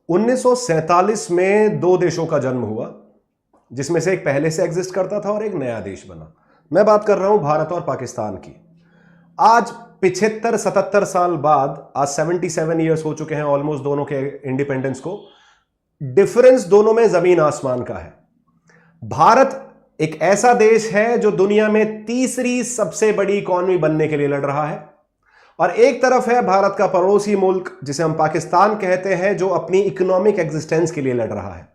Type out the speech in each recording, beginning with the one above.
1947 में दो देशों का जन्म हुआ, जिसमें से एक पहले से एग्जिस्ट करता था और एक नया देश बना। मैं बात कर रहा हूं भारत और पाकिस्तान की। आज 75-77 साल बाद, आज 77 ईयर्स हो चुके हैं ऑलमोस्ट दोनों के इंडिपेंडेंस को। डिफरेंस दोनों में जमीन आसमान का है। भारत एक ऐसा देश है जो दुनिया में तीसरी सबसे बड़ी इकॉनमी बनने के लिए लड़ रहा है, और एक तरफ है भारत का पड़ोसी मुल्क जिसे हम पाकिस्तान कहते हैं, जो अपनी इकोनॉमिक एग्जिस्टेंस के लिए लड़ रहा है।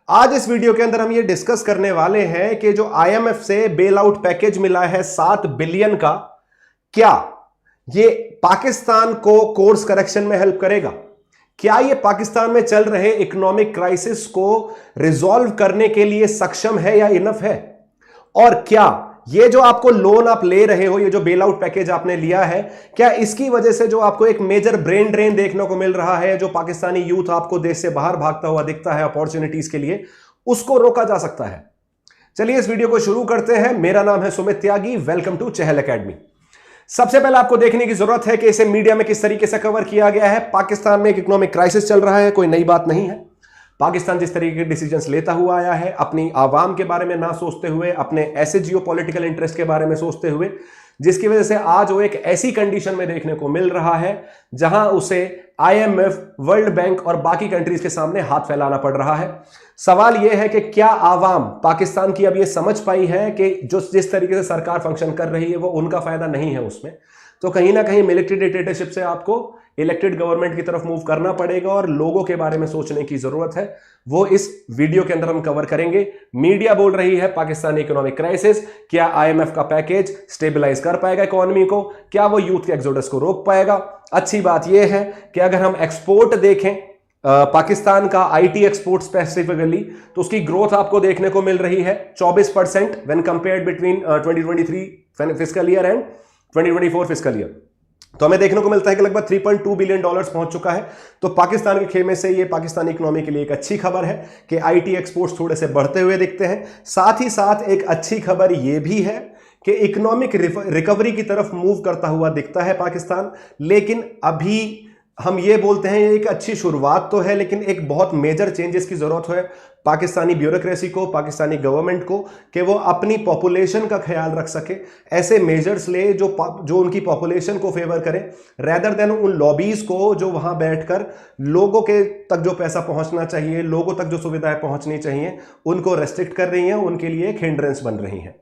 आज इस वीडियो के अंदर हम ये डिस्कस करने वाले हैं कि जो आईएमएफ से बेल आउट पैकेज मिला है 7 बिलियन का, क्या ये पाकिस्तान को कोर्स करेक्शन में हेल्प करेगा? क्या ये पाकिस्तान में चल रहे इकोनॉमिक क्राइसिस को रिजॉल्व करने के लिए सक्षम है या इनफ है? और क्या ये जो आपको लोन आप ले रहे हो, ये जो बेल आउट पैकेज आपने लिया है, क्या इसकी वजह से जो आपको एक मेजर ब्रेन ड्रेन देखने को मिल रहा है, जो पाकिस्तानी यूथ आपको देश से बाहर भागता हुआ दिखता है अपॉर्चुनिटीज के लिए, उसको रोका जा सकता है? चलिए इस वीडियो को शुरू करते हैं। मेरा नाम है सुमित त्यागी, वेलकम टू चहल एकेडमी। सबसे पहले आपको देखने की जरूरत है कि इसे मीडिया में किस तरीके से कवर किया गया है। पाकिस्तान में एक इकोनॉमिक क्राइसिस चल रहा है, कोई नई बात नहीं है। पाकिस्तान जिस तरीके के डिसीजंस लेता हुआ आया है, अपनी आवाम के बारे में ना सोचते हुए, अपने ऐसे जियोपॉलिटिकल इंटरेस्ट के बारे में सोचते हुए, जिसकी वजह से आज वो एक ऐसी कंडीशन में देखने को मिल रहा है जहां उसे आईएमएफ, वर्ल्ड बैंक और बाकी कंट्रीज के सामने हाथ फैलाना पड़ रहा है। सवाल यह है कि क्या आवाम पाकिस्तान की अब यह समझ पाई है कि जो जिस तरीके से सरकार फंक्शन कर रही है वो उनका फायदा नहीं है उसमें? तो कहीं ना कहीं मिलिट्री डिक्टेटरशिप से आपको इलेक्टेड गवर्नमेंट की तरफ मूव करना पड़ेगा और लोगों के बारे में सोचने की जरूरत है। वो इस वीडियो के अंदर हम कवर करेंगे। मीडिया बोल रही है पाकिस्तानी इकोनॉमिक क्राइसिस, क्या आईएमएफ का पैकेज स्टेबलाइज कर पाएगा इकोनॉमी को? क्या वो यूथ के एक्सोडस को रोक पाएगा? अच्छी बात यह है कि अगर हम एक्सपोर्ट देखें पाकिस्तान का, आईटी एक्सपोर्ट स्पेसिफिकली, तो उसकी ग्रोथ आपको देखने को मिल रही है 24% when compared between 2023 fiscal year and 2024 fiscal year. तो हमें देखने को मिलता है कि लगभग $3.2 बिलियन पहुंच चुका है। तो पाकिस्तान के खेमे से ये पाकिस्तानी इकोनॉमी के लिए एक अच्छी खबर है कि आईटी एक्सपोर्ट्स थोड़े से बढ़ते हुए दिखते हैं। साथ ही साथ एक अच्छी खबर ये भी है कि इकोनॉमिक रिकवरी की तरफ मूव करता हुआ दिखता है पाकिस्तान। लेकिन अभी हम ये बोलते हैं ये एक अच्छी शुरुआत तो है, लेकिन एक बहुत मेजर चेंजेस की जरूरत है पाकिस्तानी ब्यूरोक्रेसी को, पाकिस्तानी गवर्नमेंट को, कि वो अपनी पॉपुलेशन का ख्याल रख सके, ऐसे मेजर्स ले जो उनकी पॉपुलेशन को फेवर करें, रेदर देन उन लॉबीज को जो वहां बैठकर लोगों के तक जो पैसा पहुंचना चाहिए, लोगों तक जो सुविधाएं पहुंचनी चाहिए, उनको रेस्ट्रिक्ट कर रही हैं, उनके लिए एक हिंड्रेंस बन रही हैं।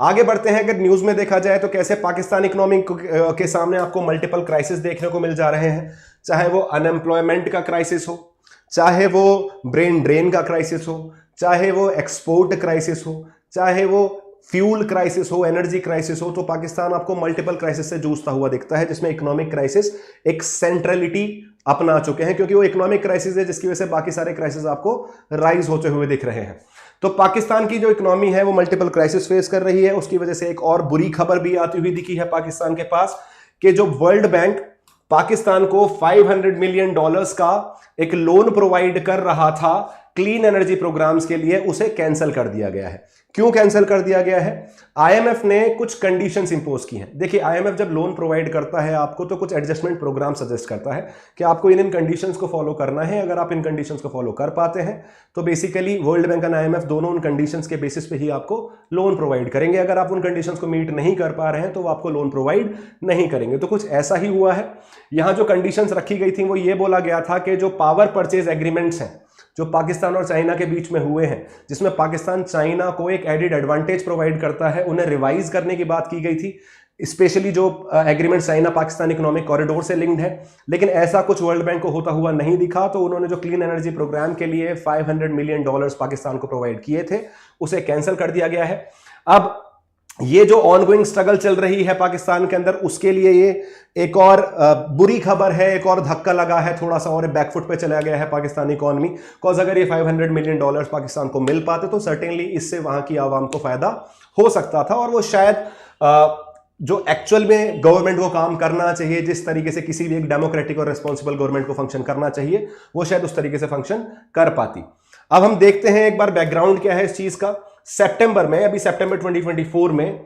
आगे बढ़ते हैं। अगर न्यूज में देखा जाए तो कैसे पाकिस्तान इकोनॉमी के सामने आपको मल्टीपल क्राइसिस देखने को मिल जा रहे हैं, चाहे वो अनएम्प्लॉयमेंट का क्राइसिस हो, चाहे वो ब्रेन ड्रेन का क्राइसिस हो, चाहे वो एक्सपोर्ट क्राइसिस हो, चाहे वो फ्यूल क्राइसिस हो, एनर्जी क्राइसिस हो। तो पाकिस्तान आपको मल्टीपल क्राइसिस से जूझता हुआ दिखता है, जिसमें इकोनॉमिक क्राइसिस एक सेंट्रलिटी अपना चुके हैं, क्योंकि वो इकोनॉमिक क्राइसिस है जिसकी वजह से बाकी सारे क्राइसिस आपको राइज होते हुए दिख रहे हैं। तो पाकिस्तान की जो इकोनॉमी है वो मल्टीपल क्राइसिस फेस कर रही है। उसकी वजह से एक और बुरी खबर भी आती हुई दिखी है पाकिस्तान के पास, कि जो वर्ल्ड बैंक पाकिस्तान को $500 मिलियन का एक लोन प्रोवाइड कर रहा था क्लीन एनर्जी प्रोग्राम्स के लिए, उसे कैंसिल कर दिया गया है। क्यों कैंसिल कर दिया गया है? आईएमएफ ने कुछ कंडीशंस इंपोज की हैं। देखिए, आईएमएफ जब लोन प्रोवाइड करता है आपको, तो कुछ एडजस्टमेंट प्रोग्राम सजेस्ट करता है कि आपको इन कंडीशंस को फॉलो करना है। अगर आप इन कंडीशंस को फॉलो कर पाते हैं तो basically world bank and IMF दोनों उन कंडीशंस के बेसिस पे ही आपको लोन प्रोवाइड करेंगे। अगर आप उन कंडीशंस को मीट नहीं कर पा रहे हैं तो वो आपको लोन प्रोवाइड नहीं करेंगे। तो कुछ ऐसा ही हुआ है। यहां जो कंडीशंस रखी गई थी वो ये बोला गया था कि जो पावर परचेज एग्रीमेंट्स हैं जो पाकिस्तान और चाइना के बीच में हुए हैं, जिसमें पाकिस्तान चाइना को एक एडिड एडवांटेज प्रोवाइड करता है, उन्हें रिवाइज करने की बात की गई थी। स्पेशली जो agreement China Pakistan economic corridor से लिंक्ड है। लेकिन ऐसा कुछ वर्ल्ड बैंक को होता हुआ नहीं दिखा, तो उन्होंने जो क्लीन एनर्जी प्रोग्राम के लिए $500 मिलियन पाकिस्तान को प्रोवाइड किए थे, उसे कैंसिल कर दिया गया है। अब ये जो ऑनगोइंग स्ट्रगल चल रही है पाकिस्तान के अंदर, उसके लिए ये एक और बुरी खबर है, एक और धक्का लगा है, थोड़ा सा और बैकफुट पे चला गया है पाकिस्तानी इकोनॉमी। बिकॉज अगर ये $500 मिलियन पाकिस्तान को मिल पाते तो सर्टेनली इससे वहां की आवाम को फायदा हो सकता था, और वो शायद जो एक्चुअल में गवर्नमेंट को काम करना चाहिए, जिस तरीके से किसी भी एक डेमोक्रेटिक और रिस्पॉन्सिबल गवर्नमेंट को फंक्शन करना चाहिए, वो शायद उस तरीके से फंक्शन कर पाती। अब हम देखते हैं एक बार बैकग्राउंड क्या है इस चीज का। सितंबर में, अभी सितंबर 2024 में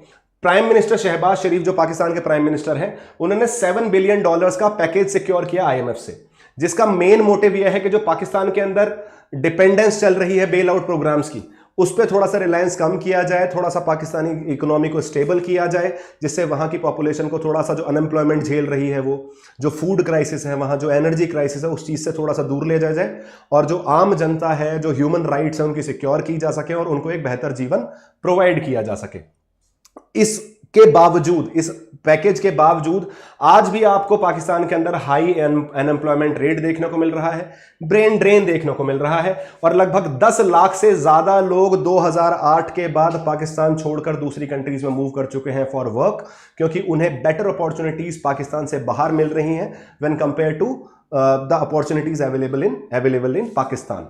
प्राइम मिनिस्टर शहबाज शरीफ, जो पाकिस्तान के प्राइम मिनिस्टर हैं, उन्होंने $7 बिलियन का पैकेज सिक्योर किया आईएमएफ से, जिसका मेन मोटिव यह है कि जो पाकिस्तान के अंदर डिपेंडेंस चल रही है बेल आउट प्रोग्राम्स की, उस पर थोड़ा सा रिलायंस कम किया जाए, थोड़ा सा पाकिस्तानी इकोनॉमी को स्टेबल किया जाए, जिससे वहां की पॉपुलेशन को थोड़ा सा जो अनएम्प्लॉयमेंट झेल रही है, वो जो फूड क्राइसिस है, वहां जो एनर्जी क्राइसिस है, उस चीज से थोड़ा सा दूर ले जाया जाए और जो आम जनता है, जो ह्यूमन राइट्स है, उनकी सिक्योर की जा सके और उनको एक बेहतर जीवन प्रोवाइड किया जा सके। इसके बावजूद, इस पैकेज के बावजूद आज भी आपको पाकिस्तान के अंदर हाई अनएम्प्लॉयमेंट रेट देखने को मिल रहा है, ब्रेन ड्रेन देखने को मिल रहा है और लगभग 10 लाख से ज्यादा लोग 2008 के बाद पाकिस्तान छोड़कर दूसरी कंट्रीज में मूव कर चुके हैं फॉर वर्क, क्योंकि उन्हें बेटर अपॉर्चुनिटीज पाकिस्तान से बाहर मिल रही हैं when compare to the opportunities available in Pakistan.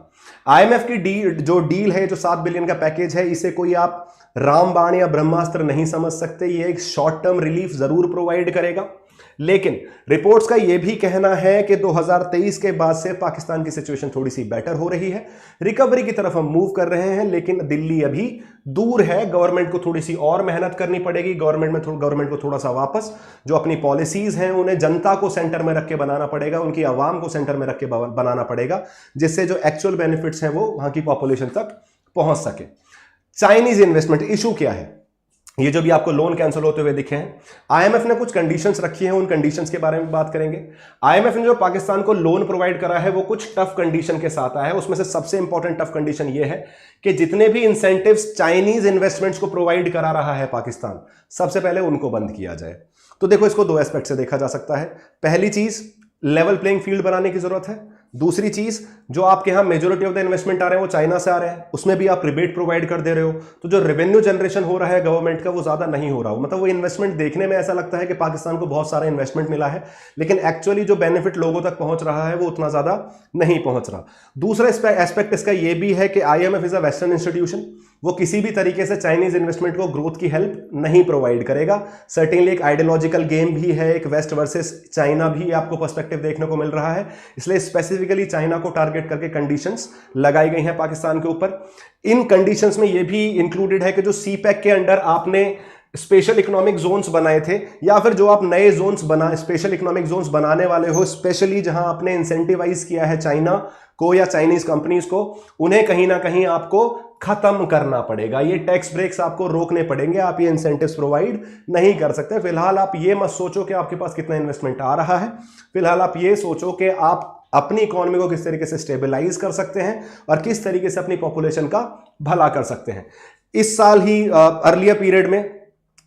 IMF की जो डील है, जो 7 बिलियन का पैकेज है, इसे कोई आप रामबाण या ब्रह्मास्त्र नहीं समझ सकते। ये एक शॉर्ट टर्म रिलीफ जरूर प्रोवाइड करेगा, लेकिन रिपोर्ट्स का यह भी कहना है कि 2023 के बाद से पाकिस्तान की सिचुएशन थोड़ी सी बेटर हो रही है, रिकवरी की तरफ हम मूव कर रहे हैं, लेकिन दिल्ली अभी दूर है। गवर्नमेंट को थोड़ी सी और मेहनत करनी पड़ेगी, गवर्नमेंट को थोड़ा सा वापस जो अपनी पॉलिसीज हैं उन्हें जनता को सेंटर में रख के बनाना पड़ेगा, उनकी आवाम को सेंटर में रख के बनाना पड़ेगा, जिससे जो एक्चुअल बेनिफिट्स हैं वो वहां की पॉपुलेशन तक पहुंच सके। चाइनीज इन्वेस्टमेंट इशू क्या है? ये जो भी आपको लोन कैंसिल होते हुए दिखे हैं, IMF ने कुछ कंडीशंस रखी हैं, उन कंडीशंस के बारे में बात करेंगे। IMF ने जो पाकिस्तान को लोन प्रोवाइड करा है वो कुछ टफ कंडीशन के साथ आया है। उसमें से सबसे इंपॉर्टेंट टफ कंडीशन ये है कि जितने भी इंसेंटिव्स चाइनीज इन्वेस्टमेंट्स को प्रोवाइड करा रहा है पाकिस्तान, सबसे पहले उनको बंद किया जाए। तो देखो, इसको दो एस्पेक्ट से देखा जा सकता है। पहली चीज, लेवल प्लेइंग फील्ड बनाने की जरूरत है। दूसरी चीज, जो आपके यहां मेजोरिटी ऑफ द इन्वेस्टमेंट आ रहे हैं वो चाइना से आ रहे हैं, उसमें भी आप रिबेट प्रोवाइड कर दे रहे हो, तो जो रेवेन्यू जनरेशन हो रहा है गवर्नमेंट का वो ज्यादा नहीं हो रहा हो। मतलब वो इन्वेस्टमेंट देखने में ऐसा लगता है कि पाकिस्तान को बहुत सारा इन्वेस्टमेंट मिला है, लेकिन एक्चुअली जो बेनिफिट लोगों तक पहुंच रहा है वो उतना ज्यादा नहीं पहुंच रहा। दूसरा एस्पेक्ट इसका ये भी है कि IMF is a western institution, वो किसी भी तरीके से चाइनीज इन्वेस्टमेंट को ग्रोथ की हेल्प नहीं प्रोवाइड करेगा। सर्टेनली एक आइडियोलॉजिकल गेम भी है, एक वेस्ट वर्सेस चाइना भी आपको पर्सपेक्टिव देखने को मिल रहा है, इसलिए स्पेसिफिकली चाइना को टारगेट करके कंडीशंस लगाई गई हैं पाकिस्तान के ऊपर। इन कंडीशंस में यह भी इंक्लूडेड है कि जो CPEC के अंडर आपने स्पेशल इकोनॉमिक जोन्स बनाए थे, या फिर जो आप नए जोन्स स्पेशल इकोनॉमिक जोन्स बनाने वाले हो, स्पेशली जहां आपने इंसेंटिवाइज किया है चाइना को या चाइनीज कंपनीज को, उन्हें कहीं ना कहीं आपको खत्म करना पड़ेगा। ये टैक्स ब्रेक्स आपको रोकने पड़ेंगे, आप ये इंसेंटिव्स प्रोवाइड नहीं कर सकते। फिलहाल आप ये मत सोचो कि आपके पास कितना इन्वेस्टमेंट आ रहा है, फिलहाल आप ये सोचो कि आप अपनी इकोनॉमी को किस तरीके से स्टेबलाइज कर सकते हैं और किस तरीके से अपनी पॉपुलेशन का भला कर सकते हैं। इस साल ही अर्लियर पीरियड में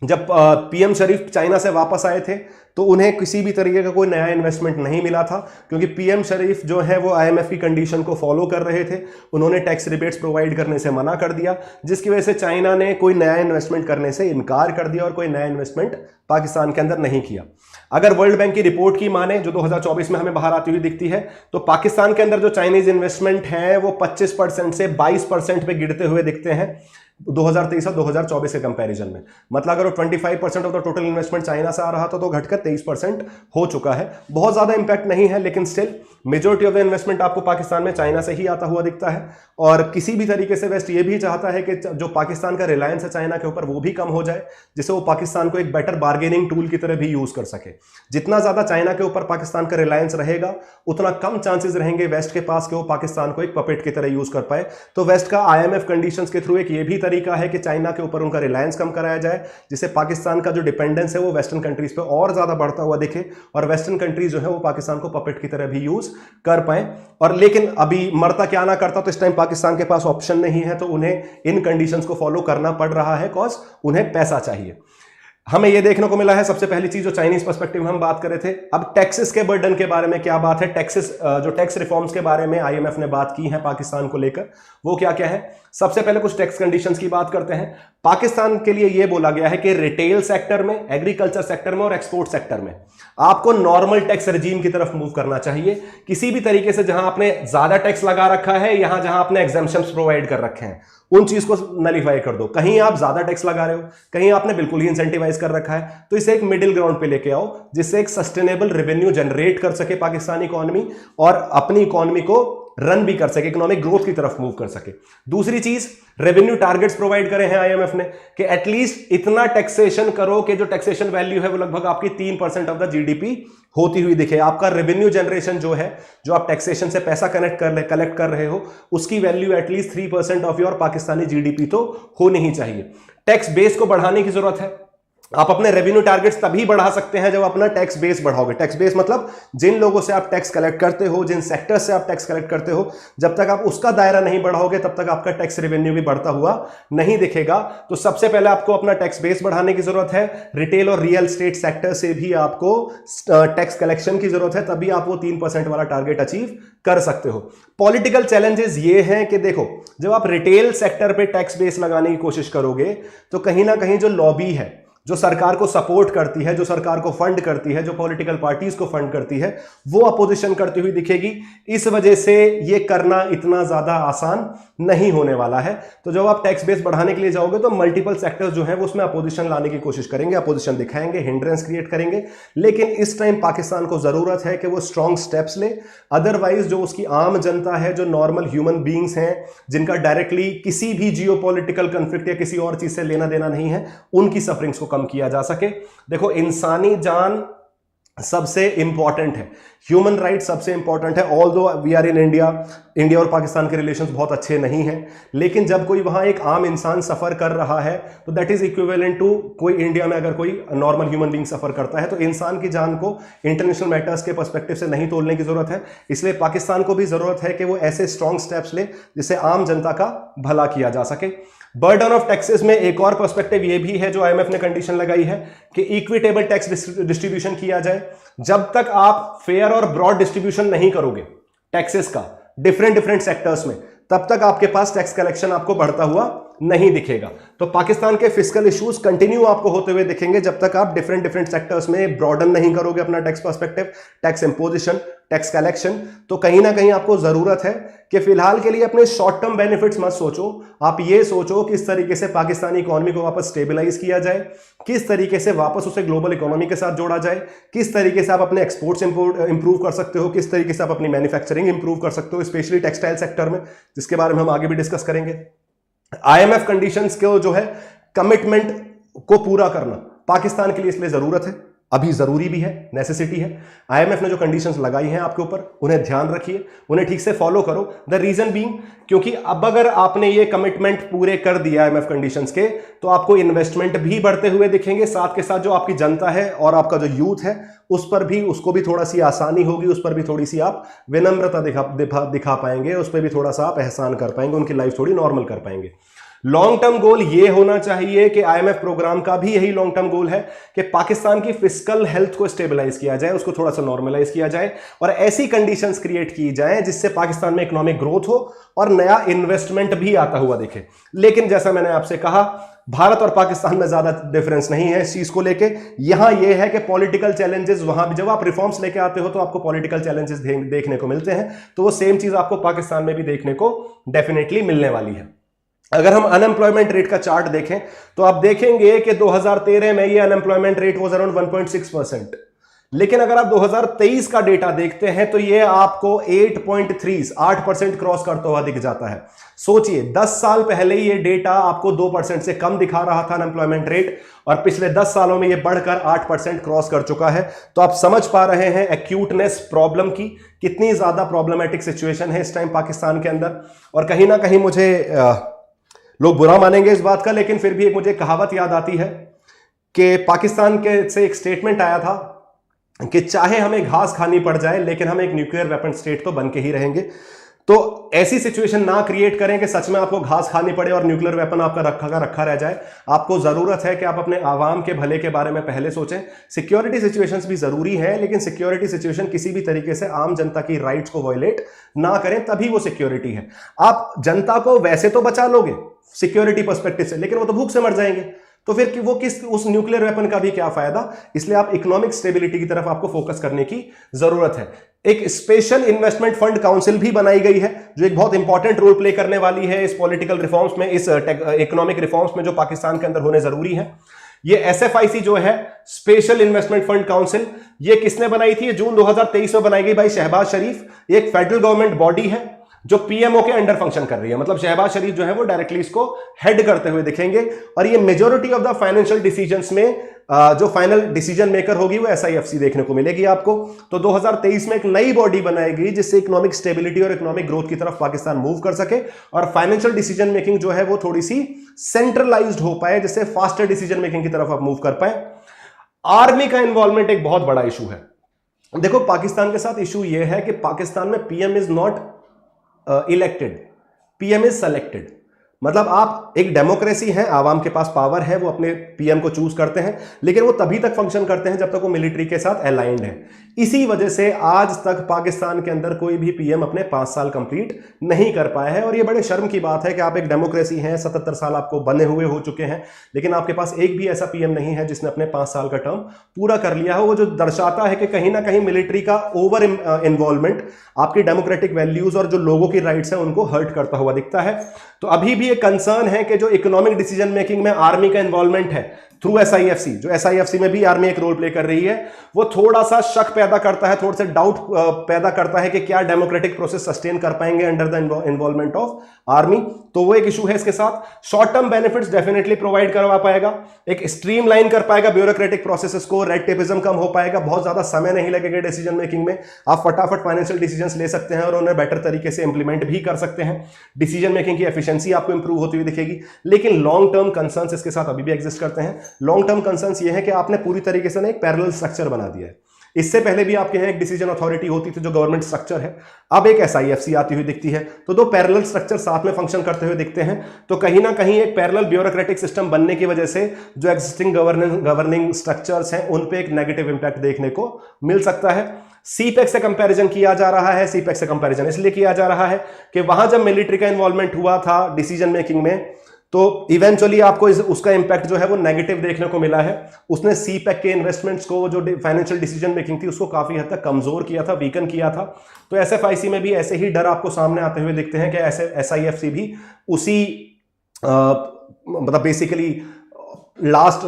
जब PM शरीफ चाइना से वापस आए थे तो उन्हें किसी भी तरीके का कोई नया इन्वेस्टमेंट नहीं मिला था, क्योंकि PM शरीफ जो है वो IMF की कंडीशन को फॉलो कर रहे थे। उन्होंने टैक्स रिबेट्स प्रोवाइड करने से मना कर दिया, जिसकी वजह से चाइना ने कोई नया इन्वेस्टमेंट करने से इनकार कर दिया और कोई नया इन्वेस्टमेंट पाकिस्तान के अंदर नहीं किया। अगर वर्ल्ड बैंक की रिपोर्ट की माने जो 2024 में हमें बाहर आती हुई दिखती है, तो पाकिस्तान के अंदर जो चाइनीज इन्वेस्टमेंट है वो 25% से 22% पे गिरते हुए दिखते हैं 2023 और 2024 के कंपैरिजन में। मतलब अगर 25% of the total investment China से आ रहा था तो घटकर 23% हो चुका है। बहुत ज्यादा इंपैक्ट नहीं है, लेकिन still majority of the investment आपको पाकिस्तान में चाइना से ही आता हुआ दिखता है। और किसी भी तरीके से वेस्ट ये भी चाहता है कि जो पाकिस्तान का रिलायंस है चाइना के ऊपर वो भी कम हो जाए, जिससे वो पाकिस्तान को एक बेटर बार्गेनिंग टूल की तरह भी यूज कर सके। जितना ज्यादा चाइना के ऊपर पाकिस्तान का रिलायंस रहेगा, उतना कम चांसेस रहेंगे वेस्ट के पास कि वो पाकिस्तान को एक पपेट की तरह यूज कर पाए। तो वेस्ट का IMF कंडीशंस के थ्रू एक ये भी तरीका है कि चाइना के ऊपर उनका रिलायंस कम कराया जाए, जिससे पाकिस्तान का जो डिपेंडेंस है वो वेस्टर्न कंट्रीज पे और ज्यादा बढ़ता हुआ दिखे और वेस्टर्न कंट्रीज जो है वो पाकिस्तान को पपेट की तरह भी यूज कर पाए। और लेकिन अभी मरता क्या ना करता, तो इस टाइम पाकिस्तान के पास ऑप्शन नहीं है, तो उन्हें इन कंडीशंस को फॉलो करना पड़ रहा है, कॉज उन्हें पैसा चाहिए। हमें यह देखने को मिला है, सबसे पहली चीज जो चाइनीज पर्सपेक्टिव में हम बात कर रहे थे। अब टैक्सेस के बर्डन के बारे में क्या बात है, जो टैक्स रिफॉर्म्स के बारे में IMF ने बात की है पाकिस्तान को लेकर, वो क्या क्या है। सबसे पहले कुछ टैक्स कंडीशंस की बात करते हैं। पाकिस्तान के लिए यह बोला गया है कि रिटेल सेक्टर में, एग्रीकल्चर सेक्टर में और एक्सपोर्ट सेक्टर में आपको नॉर्मल टैक्स रेजीम की तरफ मूव करना चाहिए। किसी भी तरीके से जहां आपने ज्यादा टैक्स लगा रखा है, यहां जहां आपने एग्जेम्पशंस प्रोवाइड कर रखे हैं, उन चीज को नलीफाई कर दो। कहीं आप ज्यादा टैक्स लगा रहे हो, कहीं आपने बिल्कुल ही इंसेंटिवाइज कर रखा है, तो इसे एक मिडिल ग्राउंड पे लेके आओ, जिससे एक सस्टेनेबल रेवेन्यू जनरेट कर सके पाकिस्तानी इकोनॉमी और अपनी इकोनॉमी को रन भी कर सके, इकोनॉमिक ग्रोथ की तरफ मूव कर सके। दूसरी चीज, रेवेन्यू टारगेट्स प्रोवाइड करे हैं आईएमएफ ने कि एटलीस्ट इतना टैक्सेशन करो कि जो टैक्सेशन वैल्यू है वो लगभग आपकी 3% ऑफ द जीडीपी होती हुई दिखे। आपका रेवेन्यू जनरेशन जो है, जो आप टैक्सेशन से पैसा कलेक्ट कर रहे हो, उसकी value at least 3% of your Pakistani GDP तो होनी ही चाहिए। टैक्स बेस को बढ़ाने की जरूरत है। आप अपने रेवेन्यू टारगेट्स तभी बढ़ा सकते हैं जब अपना टैक्स बेस बढ़ाओगे। टैक्स बेस मतलब जिन लोगों से आप टैक्स कलेक्ट करते हो, जिन सेक्टर से आप टैक्स कलेक्ट करते हो, जब तक आप उसका दायरा नहीं बढ़ाओगे तब तक आपका टैक्स रेवेन्यू भी बढ़ता हुआ नहीं दिखेगा। तो सबसे पहले आपको अपना टैक्स बेस बढ़ाने की जरूरत है। रिटेल और रियल एस्टेट सेक्टर से भी आपको टैक्स कलेक्शन की जरूरत है, तभी आप वो 3% वाला टारगेट अचीव कर सकते हो। पॉलिटिकल चैलेंजेस ये हैं कि देखो, जब आप रिटेल सेक्टर पे टैक्स बेस लगाने की कोशिश करोगे तो कहीं ना कहीं जो लॉबी है, जो सरकार को सपोर्ट करती है, जो सरकार को फंड करती है, जो पॉलिटिकल पार्टीज को फंड करती है, वो अपोजिशन करती हुई दिखेगी। इस वजह से ये करना इतना ज्यादा आसान नहीं होने वाला है। तो जब आप टैक्स बेस बढ़ाने के लिए जाओगे तो मल्टीपल सेक्टर्स जो हैं वो उसमें अपोजिशन लाने की कोशिश करेंगे, अपोजिशन दिखाएंगे, हिंड्रेंस क्रिएट करेंगे। लेकिन इस टाइम पाकिस्तान को जरूरत है कि वो स्ट्रॉन्ग स्टेप्स ले। अदरवाइज जो उसकी आम जनता है, जो नॉर्मल ह्यूमन बींग्स हैं, जिनका डायरेक्टली किसी भी जियोपॉलिटिकल कॉन्फ्लिक्ट या किसी और चीज से लेना देना नहीं है, उनकी सफरिंग्स को कम किया जा सके। देखो, इंसानी जान सबसे इंपॉर्टेंट है, ह्यूमन राइट सबसे इंपॉर्टेंट है। Although we are in India, India और पाकिस्तान के रिलेशंस बहुत अच्छे नहीं हैं, लेकिन जब कोई वहां एक आम इंसान सफर कर रहा है तो दैट इज इक्विवेलेंट टू कोई इंडिया में अगर कोई नॉर्मल ह्यूमन बीइंग सफर करता है। तो इंसान की जान को इंटरनेशनल मैटर्स के पर्सपेक्टिव से नहीं तोड़ने की जरूरत है। इसलिए पाकिस्तान को भी जरूरत है कि वो ऐसे स्ट्रॉन्ग स्टेप्स ले जिससे आम जनता का भला किया जा सके। बर्डन ऑफ टैक्सेस में एक और पर्सपेक्टिव ये भी है जो आईएमएफ ने कंडीशन लगाई है कि इक्विटेबल टैक्स डिस्ट्रीब्यूशन किया जाए। जब तक आप फेयर और ब्रॉड डिस्ट्रीब्यूशन नहीं करोगे टैक्सेस का डिफरेंट सेक्टर्स में, तब तक आपके पास टैक्स कलेक्शन आपको बढ़ता हुआ नहीं दिखेगा। तो पाकिस्तान के फिस्कल इश्यूज कंटिन्यू आपको होते हुए दिखेंगे जब तक आप डिफरेंट सेक्टर्स में ब्रॉडन नहीं करोगे अपना tax perspective, tax imposition, tax collection. तो कहीं ना कहीं आपको जरूरत है कि फिलहाल के लिए अपने शॉर्ट टर्म बेनिफिट्स मत सोचो, आप ये सोचो किस तरीके से पाकिस्तानी इकोनॉमी को वापस स्टेबलाइज किया जाए, किस तरीके से वापस उसे ग्लोबल इकोनॉमी के साथ जोड़ा जाए, किस तरीके से आप अपने एक्सपोर्ट्स इंप्रूव कर सकते हो, किस तरीके से आप अपनी मैन्युफैक्चरिंग इंप्रूव कर सकते हो, स्पेशली टेक्सटाइल सेक्टर में, जिसके बारे में हम आगे भी डिस्कस करेंगे। आईएमएफ कंडीशंस को जो है कमिटमेंट को पूरा करना पाकिस्तान के लिए इसलिए जरूरत है, अभी जरूरी भी है, नेसेसिटी है। आईएमएफ ने जो कंडीशंस लगाई हैं आपके ऊपर, उन्हें ध्यान रखिए, उन्हें ठीक से फॉलो करो। द रीजन बीइंग, क्योंकि अब अगर आपने ये कमिटमेंट पूरे कर दिया आईएमएफ कंडीशंस के, तो आपको इन्वेस्टमेंट भी बढ़ते हुए दिखेंगे, साथ के साथ जो आपकी जनता है और आपका जो यूथ है उस पर भी, उसको भी थोड़ा सी आसानी होगी, उस पर भी थोड़ी सी आप विनम्रता दिखा पाएंगे, उस पर भी थोड़ा सा आप एहसान कर पाएंगे, उनकी लाइफ थोड़ी नॉर्मल कर पाएंगे। लॉन्ग टर्म गोल ये होना चाहिए कि आईएमएफ प्रोग्राम का भी यही लॉन्ग टर्म गोल है कि पाकिस्तान की फिस्कल हेल्थ को स्टेबलाइज किया जाए, उसको थोड़ा सा नॉर्मलाइज किया जाए और ऐसी कंडीशंस क्रिएट की जाए जिससे पाकिस्तान में इकोनॉमिक ग्रोथ हो और नया इन्वेस्टमेंट भी आता हुआ दिखे। लेकिन जैसा मैंने आपसे कहा, भारत और पाकिस्तान में ज्यादा डिफरेंस नहीं है इस चीज को लेके। यहां यह है कि पॉलिटिकल चैलेंजेस, वहां भी जब आप रिफॉर्म्स लेके आते हो तो आपको पॉलिटिकल चैलेंजेस देखने को मिलते हैं, तो वो सेम चीज आपको पाकिस्तान में भी देखने को डेफिनेटली मिलने वाली है। अगर हम अनएम्प्लॉयमेंट रेट का चार्ट देखें तो आप देखेंगे कि 2013 में ये अनएम्प्लॉयमेंट रेट वाज अराउंड 1.6%, लेकिन अगर आप 2023 का डेटा देखते हैं तो ये आपको 8% क्रॉस करता हुआ दिख जाता है। सोचिए, 10 साल पहले ये डेटा आपको 2% से कम दिखा रहा था अनएम्प्लॉयमेंट रेट, और पिछले 10 सालों में ये बढ़कर 8% क्रॉस कर चुका है। तो आप समझ पा रहे हैं एक्यूटनेस प्रॉब्लम की, कितनी ज्यादा प्रॉब्लमेटिक सिचुएशन है इस टाइम पाकिस्तान के अंदर। और कहीं ना कहीं मुझे लोग बुरा मानेंगे इस बात का, लेकिन फिर भी एक मुझे कहावत याद आती है कि पाकिस्तान के से एक स्टेटमेंट आया था कि चाहे हमें घास खानी पड़ जाए लेकिन हम एक न्यूक्लियर वेपन स्टेट तो बन के ही रहेंगे। तो ऐसी सिचुएशन ना क्रिएट करें कि सच में आपको घास खानी पड़े और न्यूक्लियर वेपन आपका रखा रह जाए। आपको जरूरत है कि आप अपने आवाम के भले के बारे में पहले सोचें। सिक्योरिटी सिचुएशंस भी जरूरी है, लेकिन सिक्योरिटी सिचुएशन किसी भी तरीके से आम जनता की राइट्स को वायलेट ना करें, तभी वो सिक्योरिटी है। आप जनता को वैसे तो बचा लोगे सिक्योरिटी पर्सपेक्टिव से, लेकिन वो तो भूख से मर जाएंगे, तो फिर वो किस उस न्यूक्लियर वेपन का भी क्या फायदा। इसलिए आप इकोनॉमिक स्टेबिलिटी की तरफ आपको फोकस करने की जरूरत है। एक स्पेशल इन्वेस्टमेंट फंड काउंसिल भी बनाई गई है जो एक बहुत इंपॉर्टेंट रोल प्ले करने वाली है इस पॉलिटिकल रिफॉर्म्स में, इस इकोनॉमिक रिफॉर्म्स में जो पाकिस्तान के अंदर होने जरूरी है। ये SFIC जो है, स्पेशल इन्वेस्टमेंट फंड काउंसिल, ये किसने बनाई थी? जून 2023 में बनाई गई भाई शहबाज शरीफ। एक फेडरल गवर्नमेंट बॉडी है जो पीएमओ के अंडर फंक्शन कर रही है, मतलब शहबाज शरीफ जो है वो डायरेक्टली इसको हेड करते हुए दिखेंगे। और ये majority of the financial decisions में जो फाइनल डिसीजन मेकर होगी वो एसआईएफसी देखने को मिलेगी आपको। तो 2023 में एक नई बॉडी बनाई गई जिससे इकोनॉमिक स्टेबिलिटी और इकोनॉमिक ग्रोथ की तरफ पाकिस्तान मूव कर सके और फाइनेंशियल डिसीजन मेकिंग जो है वो थोड़ी सी सेंट्रलाइज्ड हो पाए, जिससे फास्टर डिसीजन मेकिंग की तरफ आप मूव कर पाए। आर्मी का इन्वॉल्वमेंट एक बहुत बड़ा इशू है। देखो, पाकिस्तान के साथ इशू यह है कि पाकिस्तान में PM is not elected, PM is selected. मतलब आप एक डेमोक्रेसी है, आवाम के पास पावर है, वो अपने पीएम को चूज करते हैं, लेकिन वो तभी तक फंक्शन करते हैं जब तक वो मिलिट्री के साथ अलाइंड है। इसी वजह से आज तक पाकिस्तान के अंदर कोई भी पीएम अपने 5 साल कंप्लीट नहीं कर पाया है। और ये बड़े शर्म की बात है कि आप एक डेमोक्रेसी हैं, 77 साल आपको बने हुए हो चुके हैं, लेकिन आपके पास एक भी ऐसा पीएम नहीं है जिसने अपने 5 साल का टर्म पूरा कर लिया हो। वो जो दर्शाता है कि कहीं ना कहीं मिलिट्री का ओवर इन्वॉल्वमेंट आपकी डेमोक्रेटिक वैल्यूज और जो लोगों की राइट्स हैं उनको हर्ट करता हुआ दिखता है। तो अभी भी एक कंसर्न है कि जो इकोनॉमिक डिसीजन मेकिंग में आर्मी का इन्वॉल्वमेंट है थ्रू एसआईएफसी, जो एसआईएफसी में भी आर्मी एक रोल प्ले कर रही है, वो थोड़ा सा शक पैदा करता है, थोड़ा सा डाउट पैदा करता है कि क्या डेमोक्रेटिक प्रोसेस सस्टेन कर पाएंगे under the involvement of army. तो वो एक इशू है इसके साथ। Short term benefits definitely provide करवा पाएगा, एक स्ट्रीमलाइन कर पाएगा ब्यूरोक्रेटिक प्रोसेसेस को, रेड टेपिज्म कम हो पाएगा, बहुत ज्यादा समय नहीं लगेगा डिसीजन मेकिंग में, आप फटाफट फाइनेंशियल डिसीजंस ले सकते हैं और उन्हें बेटर तरीके से इंप्लीमेंट भी कर सकते हैं। डिसीजन मेकिंग की एफिशिएंसी आपको इंप्रूव होती हुई दिखेगी। लेकिन लॉन्ग टर्म कंसर्न्स इसके साथ अभी भी एग्जिस्ट करते हैं। लॉन्ग टर्म कंसर्न्स ये है कि आपने पूरी तरीके से ना एक पैरेलल स्ट्रक्चर बना दिया है। इससे पहले भी आपके यहाँ एक डिसीजन अथॉरिटी होती थी जो गवर्नमेंट स्ट्रक्चर है, अब एक एसआईएफसी आती हुई दिखती है। तो दो पैरेलल स्ट्रक्चर साथ में फंक्शन करते हुए दिखते हैं। तो कहीं ना कहीं एक पैरेलल ब्यूरोक्रेटिक सिस्टम बनने की वजह से जो एग्जिस्टिंग गवर्निंग स्ट्रक्चर्स हैं उन पे एक नेगेटिव इंपैक्ट देखने को मिल सकता है। सीपेक से कंपैरिजन किया जा रहा है। सीपेक से कंपैरिजन इसलिए किया जा रहा है कि वहां जब मिलिट्री का इन्वॉल्वमेंट हुआ था डिसीजन मेकिंग में, तो इवेंचुअली आपको उसका इंपैक्ट जो है वो नेगेटिव देखने को मिला है। उसने सीपेक के इन्वेस्टमेंट्स को, जो फाइनेंशियल डिसीजन मेकिंग थी, उसको काफी हद तक कमजोर किया था, वीकन किया था। तो एसएफआईसी में भी ऐसे ही डर आपको सामने आते हुए दिखते हैं कि ऐसे एसआईएफसी भी उसी मतलब बेसिकली लास्ट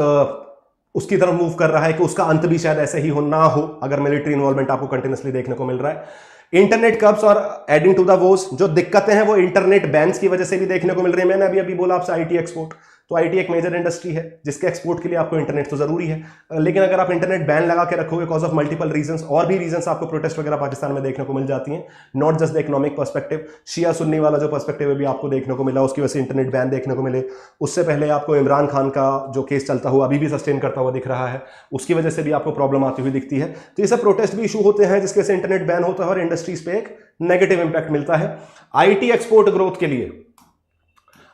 उसकी तरफ मूव कर रहा है कि उसका अंत भी शायद ऐसे ही हो ना हो, अगर मिलिट्री इन्वॉल्वमेंट आपको कंटिन्यूसली देखने को मिल रहा है। इंटरनेट कब्स और एडिंग टू द वोज, जो दिक्कतें हैं वो इंटरनेट बैन्स की वजह से भी देखने को मिल रही है। मैंने अभी बोला आपसे आईटी एक्सपोर्ट, तो आईटी एक मेजर इंडस्ट्री है जिसके एक्सपोर्ट के लिए आपको इंटरनेट तो जरूरी है, लेकिन अगर आप इंटरनेट बैन लगा के रखोगे कॉज ऑफ मल्टीपल रीजंस, और भी रीजंस आपको प्रोटेस्ट वगैरह पाकिस्तान में देखने को मिल जाती हैं, not just the economic perspective, शिया सुन्नी वाला जो पर्सपेक्टिव है भी आपको देखने को मिला, उसकी वजह से इंटरनेट बैन देखने को मिले। उससे पहले आपको इमरान खान का जो केस चलता हुआ अभी भी सस्टेन करता हुआ दिख रहा है, उसकी वजह से भी आपको प्रॉब्लम आती हुई दिखती है। तो ये सब प्रोटेस्ट भी इशू होते हैं जिसकी वजह से इंटरनेट बैन होता है और इंडस्ट्रीज पे एक नेगेटिव इंपैक्ट मिलता है। आईटी एक्सपोर्ट ग्रोथ के लिए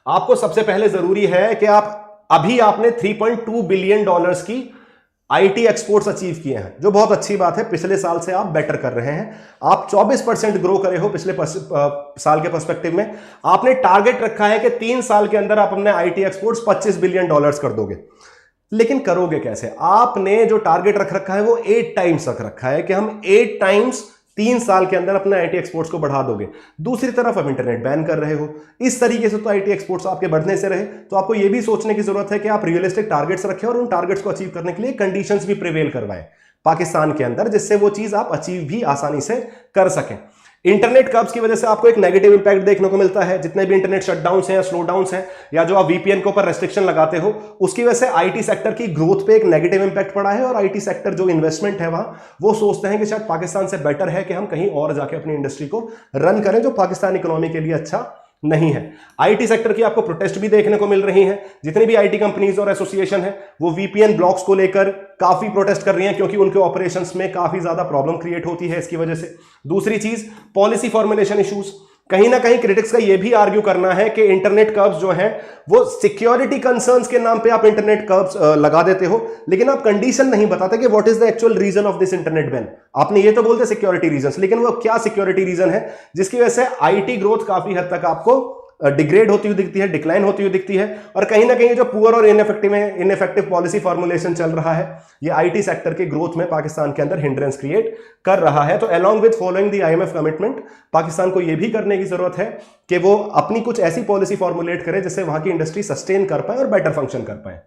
आपको सबसे पहले जरूरी है कि अभी आपने $3.2 बिलियन की आईटी एक्सपोर्ट्स अचीव किए हैं, जो बहुत अच्छी बात है। पिछले साल से आप बेटर कर रहे हैं, आप 24% ग्रो करे हो पिछले साल के पर्सपेक्टिव में। आपने टारगेट रखा है कि 3 साल के अंदर आप अपने आईटी एक्सपोर्ट्स $25 बिलियन कर दोगे, लेकिन करोगे कैसे? आपने जो टारगेट रख रखा है वो 8 टाइम्स रख रखा है कि हम 8 टाइम्स 3 साल के अंदर अपने आईटी एक्सपोर्ट्स को बढ़ा दोगे। दूसरी तरफ आप इंटरनेट बैन कर रहे हो, इस तरीके से तो आईटी एक्सपोर्ट्स आपके बढ़ने से रहे। तो आपको यह भी सोचने की जरूरत है कि आप रियलिस्टिक टारगेट्स रखें और उन टारगेट्स को अचीव करने के लिए कंडीशंस भी प्रिवेल करवाएं पाकिस्तान के अंदर, जिससे वो चीज आप अचीव भी आसानी से कर सकें। इंटरनेट कब्स की वजह से आपको एक नेगेटिव इंपैक्ट देखने को मिलता है। जितने भी इंटरनेट शटडाउन्स हैं या स्लो डाउन्स हैं, या जो आप वीपीएन के ऊपर रेस्ट्रिक्शन लगाते हो, उसकी वजह से आईटी सेक्टर की ग्रोथ पे एक नेगेटिव इंपैक्ट पड़ा है। और आईटी सेक्टर जो इन्वेस्टमेंट है वहां, वो सोचते हैं कि शायद पाकिस्तान से बेटर है कि हम कहीं और जाके अपनी इंडस्ट्री को रन करें, जो पाकिस्तान इकोनॉमी के लिए अच्छा नहीं है। आईटी सेक्टर की आपको प्रोटेस्ट भी देखने को मिल रही हैं। जितनी भी आईटी कंपनीज और एसोसिएशन है वो वीपीएन ब्लॉक्स को लेकर काफी प्रोटेस्ट कर रही हैं, क्योंकि उनके ऑपरेशंस में काफी ज्यादा प्रॉब्लम क्रिएट होती है इसकी वजह से। दूसरी चीज, पॉलिसी फॉर्मुलेशन इश्यूज। कहीं ना कहीं क्रिटिक्स का यह भी आर्ग्यू करना है कि इंटरनेट कर्व्स जो हैं वो सिक्योरिटी कंसर्न्स के नाम पे आप इंटरनेट कर्व्स लगा देते हो, लेकिन आप कंडीशन नहीं बताते कि what is the actual reason of this internet ban. आपने ये तो बोलते सिक्योरिटी रीजंस, लेकिन वो क्या सिक्योरिटी रीजन है जिसकी वजह से आईटी ग्रोथ काफी हद तक आपको डिग्रेड होती हुई दिखती है, डिक्लाइन होती हुई दिखती है। और कहीं ना कहीं जो पुअर और इनइफेक्टिव पॉलिसी फॉर्मुलेशन चल रहा है, ये आईटी सेक्टर के ग्रोथ में पाकिस्तान के अंदर हिंड्रेंस क्रिएट कर रहा है। तो along with following the IMF commitment, Pakistan को यह भी करने की जरूरत है कि वो अपनी कुछ ऐसी पॉलिसी फॉर्मुलेट करे जिससे वहां की इंडस्ट्री सस्टेन कर पाए और बेटर फंक्शन कर पाए।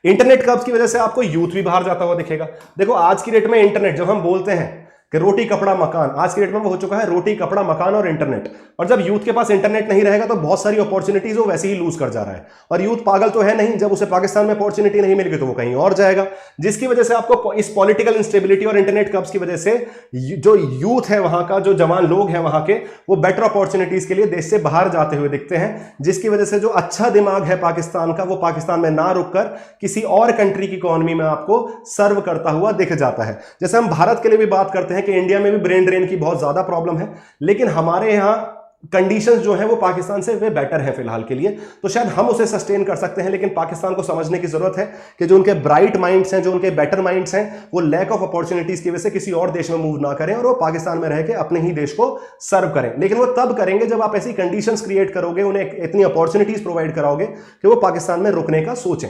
इंटरनेट कब्स की वजह से आपको यूथ भी बाहर जाता हुआ दिखेगा। देखो आज की डेट में इंटरनेट, जब हम बोलते हैं कि रोटी कपड़ा मकान, आज की डेट में वो हो चुका है रोटी कपड़ा मकान और इंटरनेट। और जब यूथ के पास इंटरनेट नहीं रहेगा तो बहुत सारी अपॉर्चुनिटीज वो वैसे ही लूज कर जा रहा है। और यूथ पागल तो है नहीं, जब उसे पाकिस्तान में अपॉर्चुनिटी नहीं मिलेगी तो वो कहीं और जाएगा, जिसकी वजह से आपको इस पॉलिटिकल इंस्टेबिलिटी और इंटरनेट कब्स की वजह से जो यूथ है वहां का, जो जवान लोग हैं वहां के, वो बेटर अपॉर्चुनिटीज के लिए देश से बाहर जाते हुए दिखते हैं, जिसकी वजह से जो अच्छा दिमाग है पाकिस्तान का वो पाकिस्तान में ना रुककर किसी और कंट्री की इकोनॉमी में आपको सर्व करता हुआ दिख जाता है। जैसे हम भारत के लिए भी बात करते हैं कि इंडिया में भी ब्रेन ड्रेन की बहुत ज्यादा प्रॉब्लम है, लेकिन हमारे यहां कंडीशंस जो है वो पाकिस्तान से वे बेटर है फिलहाल के लिए, तो शायद हम उसे सस्टेन कर सकते हैं। लेकिन पाकिस्तान को समझने की जरूरत है कि जो उनके ब्राइट माइंड्स हैं, जो उनके बेटर माइंड्स हैं, वो लैक ऑफ अपॉर्चुनिटीज की वजह से किसी और देश में मूव ना करें और वो पाकिस्तान में रह के अपने ही देश को सर्व करें। लेकिन वो तब करेंगे जब आप ऐसी कंडीशंस क्रिएट करोगे, उन्हें इतनी अपॉर्चुनिटीज प्रोवाइड कराओगे कि वो पाकिस्तान में रुकने का सोचें।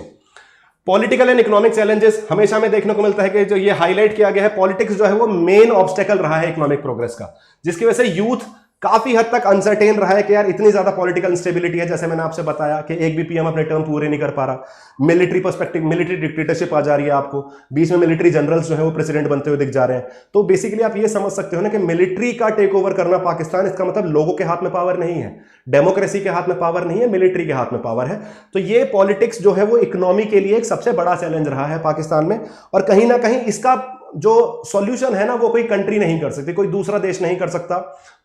पॉलिटिकल एंड इकोनॉमिक चैलेंजेस हमेशा में देखने को मिलता है कि जो ये हाईलाइट किया गया है, पॉलिटिक्स जो है वो मेन ऑब्स्टेकल रहा है इकोनॉमिक प्रोग्रेस का, जिसकी वजह से यूथ काफी हद तक अनसर्टेन रहा है कि यार इतनी ज्यादा पॉलिटिकल इंस्टेबिलिटी है। जैसे मैंने आपसे बताया कि एक भी पीएम अपने टर्म पूरे नहीं कर पा रहा, मिलिट्री पर्सपेक्टिव, मिलिट्री डिक्टेटरशिप आ जा रही है आपको, बीच में मिलिट्री जनरल्स जो है वो प्रेसिडेंट बनते हुए दिख जा रहे हैं। तो बेसिकली आप ये समझ सकते हो ना कि मिलिट्री का टेक ओवर करना पाकिस्तान, इसका मतलब लोगों के हाथ में पावर नहीं है, डेमोक्रेसी के हाथ में पावर नहीं है, मिलिट्री के हाथ में पावर है। तो ये पॉलिटिक्स जो है वो इकोनॉमी के लिए एक सबसे बड़ा चैलेंज रहा है पाकिस्तान में, और कहीं ना कहीं इसका जो सॉल्यूशन है ना वो कोई कंट्री नहीं कर सकती, कोई दूसरा देश नहीं कर सकता,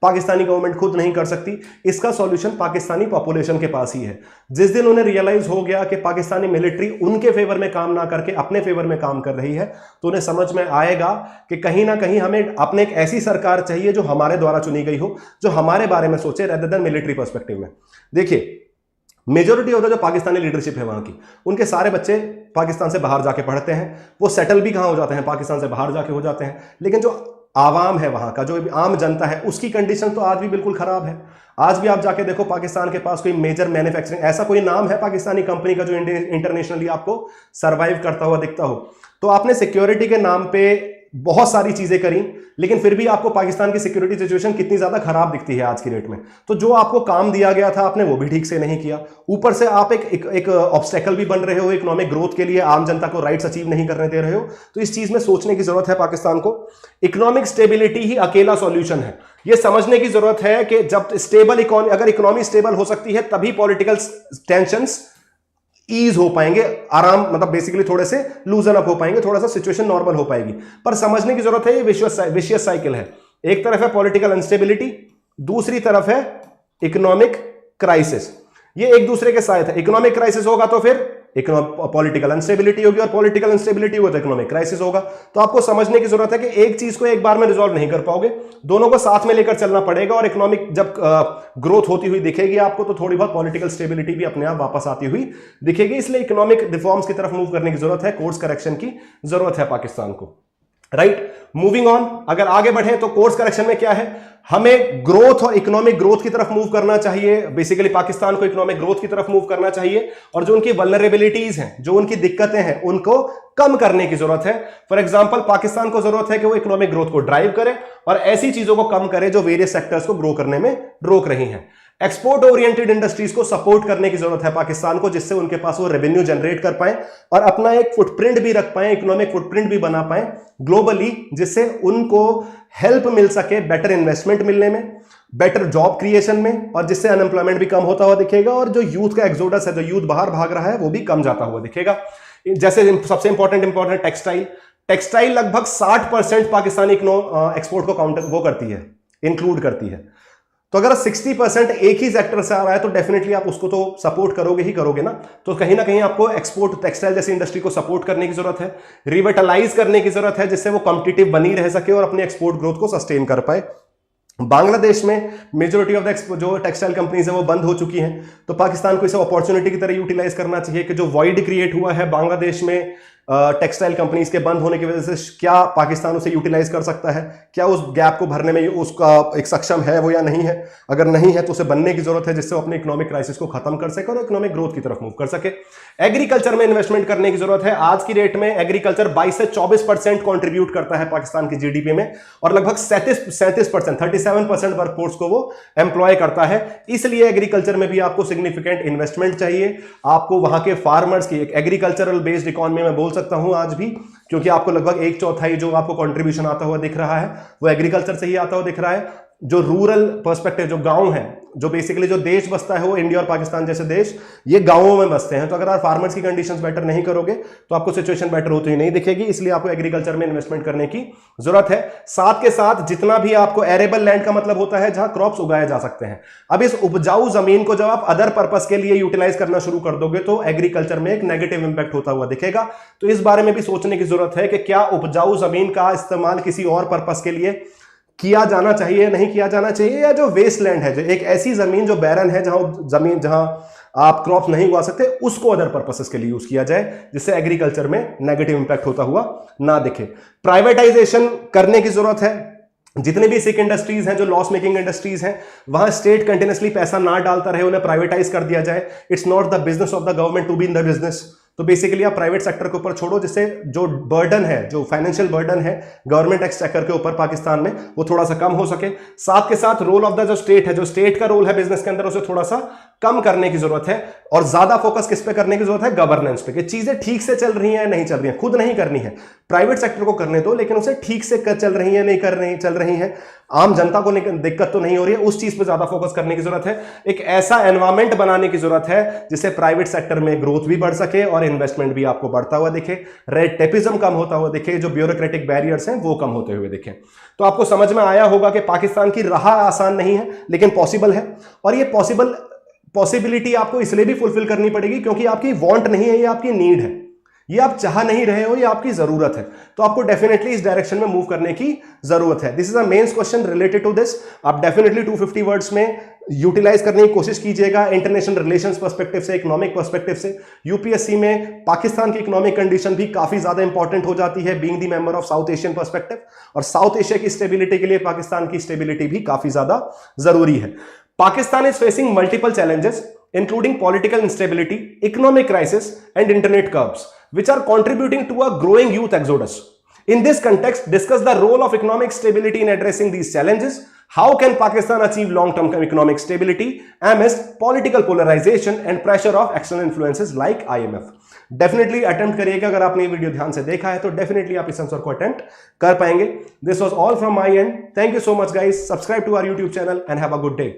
पाकिस्तानी गवर्नमेंट खुद नहीं कर सकती। इसका सॉल्यूशन पाकिस्तानी पॉपुलेशन के पास ही है। जिस दिन उन्हें रियलाइज हो गया कि पाकिस्तानी मिलिट्री उनके फेवर में काम ना करके अपने फेवर में काम कर रही है, तो उन्हें समझ में आएगा कि कहीं ना कहीं हमें अपने एक ऐसी सरकार चाहिए जो हमारे द्वारा चुनी गई हो, जो हमारे बारे में सोचे रेदर देन मिलिट्री पर्सपेक्टिव में। देखिए, मेजोरिटी ऑफ द जो पाकिस्तानी लीडरशिप है वहां की, उनके सारे बच्चे पाकिस्तान से बाहर जाके पढ़ते हैं, वो सेटल भी कहां हो जाते हैं, पाकिस्तान से बाहर जाके हो जाते हैं। लेकिन जो आवाम है वहां का, जो आम जनता है, उसकी कंडीशन तो आज भी बिल्कुल खराब है। आज भी आप जाके देखो, पाकिस्तान के पास कोई मेजर मैन्युफैक्चरिंग, ऐसा कोई नाम है पाकिस्तानी कंपनी का जो इंटरनेशनली आपको सर्वाइव करता हुआ दिखता हो? तो आपने सिक्योरिटी के नाम पे बहुत सारी चीजें करी, लेकिन फिर भी आपको पाकिस्तान की सिक्योरिटी सिचुएशन कितनी ज्यादा खराब दिखती है आज की डेट में। तो जो आपको काम दिया गया था आपने वो भी ठीक से नहीं किया, ऊपर से आप एक ऑब्स्टेकल भी बन रहे हो इकोनॉमिक ग्रोथ के लिए, आम जनता को राइट्स अचीव नहीं करने दे रहे हो। तो इस चीज में सोचने की जरूरत है पाकिस्तान को। इकोनॉमिक स्टेबिलिटी ही अकेला सॉल्यूशन है, यह समझने की जरूरत है कि जब स्टेबल इकोनॉमी, अगर इकोनॉमी स्टेबल हो सकती है तभी पॉलिटिकल टेंशंस ईज हो पाएंगे, आराम, मतलब बेसिकली थोड़े से लूजन अप हो पाएंगे, थोड़ा सा सिचुएशन नॉर्मल हो पाएगी। पर समझने की जरूरत है ये विशियस साइकिल है। एक तरफ है पॉलिटिकल अनस्टेबिलिटी, दूसरी तरफ है इकोनॉमिक क्राइसिस। ये एक दूसरे के साथ है। इकोनॉमिक क्राइसिस होगा तो फिर पॉलिटिकल अनस्टेबिलिटी होगी, और पॉलिटिकल अनस्टेबिलिटी होगी तो इकोनॉमिक क्राइसिस होगा। तो आपको समझने की जरूरत है कि एक चीज को एक बार में रिजॉल्व नहीं कर पाओगे, दोनों को साथ में लेकर चलना पड़ेगा। और इकोनॉमिक जब ग्रोथ होती हुई दिखेगी आपको, तो थोड़ी बहुत पॉलिटिकल स्टेबिलिटी भी अपने आप वापस आती हुई दिखेगी। इसलिए इकोनॉमिक रिफॉर्म्स की तरफ मूव करने की जरूरत है, कोर्स करेक्शन की जरूरत है पाकिस्तान को। राइट, मूविंग ऑन, अगर आगे बढ़े तो कोर्स करेक्शन में क्या है, हमें ग्रोथ और इकोनॉमिक ग्रोथ की तरफ मूव करना चाहिए। बेसिकली पाकिस्तान को इकोनॉमिक ग्रोथ की तरफ मूव करना चाहिए, और जो उनकी वल्नरेबिलिटीज हैं, जो उनकी दिक्कतें हैं, उनको कम करने की जरूरत है। फॉर एग्जांपल, पाकिस्तान को जरूरत है कि वो इकोनॉमिक ग्रोथ को ड्राइव करे और ऐसी चीजों को कम करे जो वेरियस सेक्टर्स को ग्रो करने में रोक रही हैं। एक्सपोर्ट ओरिएंटेड इंडस्ट्रीज को सपोर्ट करने की जरूरत है पाकिस्तान को, जिससे उनके पास वो रेवेन्यू जनरेट कर पाए और अपना एक फुटप्रिंट भी रख पाए, इकोनॉमिक फुटप्रिंट भी बना पाए ग्लोबली, जिससे उनको हेल्प मिल सके बेटर इन्वेस्टमेंट मिलने में, बेटर जॉब क्रिएशन में, और जिससे अनएम्प्लॉयमेंट भी कम होता हुआ दिखेगा, और जो यूथ का एक्सोडस है, जो यूथ बाहर भाग रहा है, वो भी कम जाता हुआ दिखेगा। जैसे सबसे इंपॉर्टेंट टेक्सटाइल लगभग 60% पाकिस्तानी एक्सपोर्ट को काउंटर वो करती है, इंक्लूड करती है। तो अगर 60% एक ही सेक्टर से आ रहा है तो डेफिनेटली आप उसको तो सपोर्ट करोगे ही करोगे ना। तो कहीं ना कहीं आपको एक्सपोर्ट टेक्सटाइल जैसी इंडस्ट्री को सपोर्ट करने की जरूरत है, रिविटलाइज करने की जरूरत है, जिससे वो कॉम्पिटिटिव बनी रह सके और अपने एक्सपोर्ट ग्रोथ को सस्टेन कर पाए। बांग्लादेश में मेजोरिटी ऑफ द जो टेक्सटाइल कंपनीज है वो बंद हो चुकी हैं, तो पाकिस्तान को इसे अपॉर्चुनिटी की तरह यूटिलाइज करना चाहिए कि जो वॉइड क्रिएट हुआ है बांग्लादेश में टेक्सटाइल कंपनीज के बंद होने की वजह से, क्या पाकिस्तान उसे यूटिलाइज कर सकता है, क्या उस गैप को भरने में उसका एक सक्षम है वो या नहीं है। अगर नहीं है तो उसे बनने की जरूरत है, जिससे वो अपने इकोनॉमिक क्राइसिस को खत्म कर सके और इकोनॉमिक ग्रोथ की तरफ मूव कर सके। एग्रीकल्चर में इन्वेस्टमेंट करने की जरूरत है। आज की डेट में एग्रीकल्चर 22 से 24% कॉन्ट्रीब्यूट करता है पाकिस्तान की जीडीपी में, और लगभग 37% वर्कफोर्स को वो एम्प्लॉय करता है। इसलिए एग्रीकल्चर में भी आपको सिग्निफिकेंट इन्वेस्टमेंट चाहिए। आपको वहां के फार्मर्स की एक एग्रीकल्चरल बेस्ड इकोनॉमी में बोल सकता हूं आज भी, क्योंकि आपको लगभग 1/4 जो आपको कंट्रीब्यूशन आता हुआ दिख रहा है वो एग्रीकल्चर से ही आता हुआ दिख रहा है। जो रूरल पर्सपेक्टिव, जो गांव है, जो बेसिकली जो देश बसता है वो इंडिया और पाकिस्तान जैसे देश ये गांवों में बसते हैं। तो अगर आप फार्मर्स की कंडीशंस बेटर नहीं करोगे तो आपको सिचुएशन बेटर होती ही नहीं दिखेगी, इसलिए आपको एग्रीकल्चर में इन्वेस्टमेंट करने की जरूरत है। साथ के साथ जितना भी आपको एरेबल लैंड का मतलब होता है जहां क्रॉप्स उगाए जा सकते हैं, अब इस उपजाऊ जमीन को जब आप अदर पर्पस के लिए यूटिलाइज करना शुरू कर दोगे तो एग्रीकल्चर में एक नेगेटिव इंपैक्ट होता हुआ दिखेगा। तो इस बारे में भी सोचने की जरूरत है कि क्या उपजाऊ जमीन का इस्तेमाल किसी और पर्पस के लिए किया जाना चाहिए, नहीं किया जाना चाहिए, या जो वेस्ट लैंड है, जो एक ऐसी जमीन जो बैरन है, जहां आप क्रॉप नहीं उगा सकते, उसको अदर पर्पसेस के लिए यूज किया जाए जिससे एग्रीकल्चर में नेगेटिव इंपैक्ट होता हुआ ना दिखे। प्राइवेटाइजेशन करने की जरूरत है। जितने भी सिक इंडस्ट्रीज हैं, जो लॉस मेकिंग इंडस्ट्रीज हैं, वहां स्टेट कंटिन्यूअसली पैसा ना डालता रहे, उन्हें प्राइवेटाइज कर दिया जाए। It's not the business of the government to be in the business. तो बेसिकली आप प्राइवेट सेक्टर के ऊपर छोड़ो, जिससे जो बर्डन है, जो फाइनेंशियल बर्डन है गवर्नमेंट एक्सचेकर के ऊपर पाकिस्तान में, वो थोड़ा सा कम हो सके। साथ के साथ रोल ऑफ द जो स्टेट है, जो स्टेट का रोल है बिजनेस के अंदर, उसे थोड़ा सा कम करने की जरूरत है और ज्यादा फोकस किस पे करने की जरूरत है? गवर्नेंस पे, कि चीजें ठीक से चल रही हैं नहीं चल रही हैं। खुद नहीं करनी है, प्राइवेट सेक्टर को करने दो, लेकिन उसे ठीक से चल रही है नहीं चल रही है, आम जनता को दिक्कत तो नहीं हो रही है, उस चीज पे ज्यादा फोकस करने की जरूरत है। एक ऐसा एनवायरमेंट बनाने की जरूरत है जिससे प्राइवेट सेक्टर में ग्रोथ भी बढ़ सके और इन्वेस्टमेंट भी आपको बढ़ता हुआ दिखे, रेड टेपिज्म कम होता हुआ दिखे, जो ब्यूरोक्रेटिक बैरियर्स हैं वो कम होते हुए दिखे। तो आपको समझ में आया होगा कि पाकिस्तान की राह आसान नहीं है लेकिन पॉसिबल है, और ये पॉसिबिलिटी आपको इसलिए भी फुलफिल करनी पड़ेगी क्योंकि आपकी वांट नहीं है, ये आपकी नीड है। ये आप चाह नहीं रहे हो, ये आपकी जरूरत है। तो आपको डेफिनेटली इस डायरेक्शन में मूव करने की जरूरत है। This is a mains question related to this. आप डेफिनेटली 250 वर्ड्स में यूटिलाइज करने की कोशिश कीजिएगा, इंटरनेशनल रिलेशंस पर्सपेक्टिव से, इकोनॉमिक पर्सपेक्टिव से। यूपीएससी में पाकिस्तान की इकोनॉमिक कंडीशन भी काफी ज्यादा इंपॉर्टेंट हो जाती है, being the member of south Asian perspective, और साउथ एशिया की स्टेबिलिटी के लिए पाकिस्तान की स्टेबिलिटी भी काफी ज्यादा जरूरी है। Pakistan is facing multiple challenges, including political instability, economic crisis, and internet curbs, which are contributing to a growing youth exodus. In this context, discuss the role of economic stability in addressing these challenges. How can Pakistan achieve long-term economic stability amidst political polarization and pressure of external influences like IMF? Definitely attempt करिएगा। अगर आपने ये video ध्यान से देखा है तो definitely आप इस आंसर को अटेम्प्ट कर पाएंगे। This was all from my end. Thank you so much guys. Subscribe to our YouTube channel and have a good day.